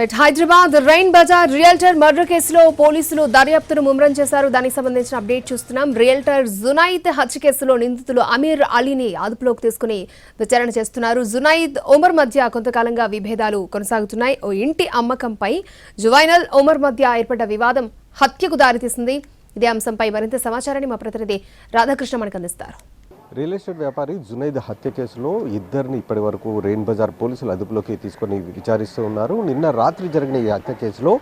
Hyderabad Rain Bazar realtor murder కేసులో పోలీసులు దర్యాప్తును ముమ్మరం చేశారు. దానికి సంబంధించిన అప్డేట్ చూస్తున్నాం. రియల్టర్ జునైద్ హత్య కేసులో నిందితులు అమీర్ అలీని అదుపులోకి తీసుకుని విచారణ చేస్తున్నారు. జునైద్ ఒమర్ మధ్య కొంతకాలంగా విభేదాలు కొనసాగుతున్నాయి. ఓ ఇంటి అమ్మకంపై జువైనల్ ఒమర్ మధ్య ఏర్పడ్డ వివాదం హత్యకు దారితీసింది. ఇదే అంశంపై మరింత సమాచారాన్ని మా ప్రతినిధి రాధాకృష్ణ మనకు అందిస్తారు. రియల్ ఎస్టేట్ వ్యాపారి జునైద్ హత్య కేసులో ఇద్దరిని ఇప్పటి వరకు రెయిన్ బజార్ పోలీసులు అదుపులోకి తీసుకొని విచారిస్తూ ఉన్నారు. నిన్న రాత్రి జరిగిన ఈ హత్య కేసులో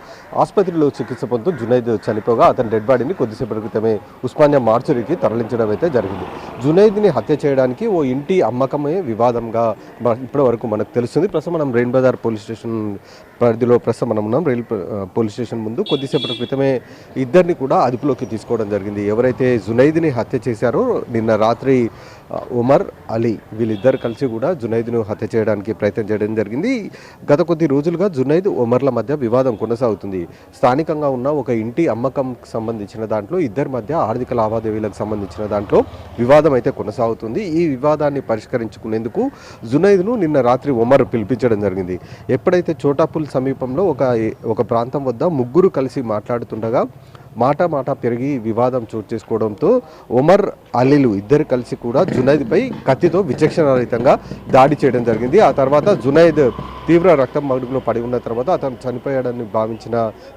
ఆసుపత్రిలో చికిత్స పొందుతూ జునైద్ చనిపోగా అతని డెడ్ బాడీని కొద్దిసేపటి క్రితమే ఉస్మానియా మార్చురీకి తరలించడం అయితే జరిగింది. జునైద్ని హత్య చేయడానికి ఓ ఇంటి అమ్మకమే వివాదంగా ఇప్పటి వరకు మనకు తెలుస్తుంది. ప్రస్తుతం మనం రెయిన్ బజార్ పోలీస్ స్టేషన్ పరిధిలో ప్రస్తుతం మనం ఉన్నాం. పోలీస్ స్టేషన్ ముందు కొద్దిసేపటి క్రితమే ఇద్దరిని కూడా అదుపులోకి తీసుకోవడం జరిగింది. ఎవరైతే జునైద్ని హత్య చేశారో నిన్న రాత్రి ఒమర్ అలీ వీళ్ళిద్దరు కలిసి కూడా జునైద్ను హత్య చేయడానికి ప్రయత్నం చేయడం జరిగింది. గత కొద్ది రోజులుగా జునైద్ ఒమర్ల మధ్య వివాదం కొనసాగుతుంది. స్థానికంగా ఉన్న ఒక ఇంటి అమ్మకంకి సంబంధించిన దాంట్లో ఇద్దరి మధ్య ఆర్థిక లావాదేవీలకు సంబంధించిన దాంట్లో వివాదం అయితే కొనసాగుతుంది. ఈ వివాదాన్ని పరిష్కరించుకునేందుకు జునైద్ను నిన్న రాత్రి ఒమర్ పిలిపించడం జరిగింది. ఎప్పుడైతే చోటాపుల్ సమీపంలో ఒక ప్రాంతం వద్ద ముగ్గురు కలిసి మాట్లాడుతుండగా మాట పెరిగి వివాదం చోటు చేసుకోవడంతో ఒమర్ అలీలు ఇద్దరు కలిసి కూడా జునైద్పై కత్తితో విచక్షణారహితంగా దాడి చేయడం జరిగింది. ఆ తర్వాత జునైద్ తీవ్ర రక్తం మడుగులో పడి ఉన్న తర్వాత అతను చనిపోయాడని భావించిన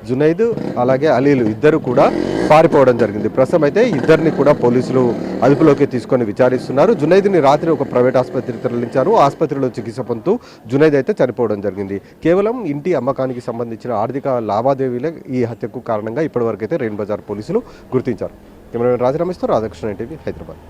జునైద్ అలాగే అలీలు ఇద్దరు కూడా పారిపోవడం జరిగింది. ప్రస్తుతం అయితే ఇద్దరిని కూడా పోలీసులు అదుపులోకి తీసుకొని విచారిస్తున్నారు. జునైద్ని రాత్రి ఒక ప్రైవేట్ ఆసుపత్రికి తరలించారు. ఆసుపత్రిలో చికిత్స పొందుతూ జునైద్ అయితే చనిపోవడం జరిగింది. కేవలం ఇంటి అమ్మకానికి సంబంధించిన ఆర్థిక లావాదేవీలే ఈ హత్యకు కారణంగా ఇప్పటివరకు అయితే రెయిన్ బజార్ పోలీసులు గుర్తించారు. కెమెరామెన్ రాజరమేష్తో రాధాకృష్ణ ఎన్టీవీ హైదరాబాద్.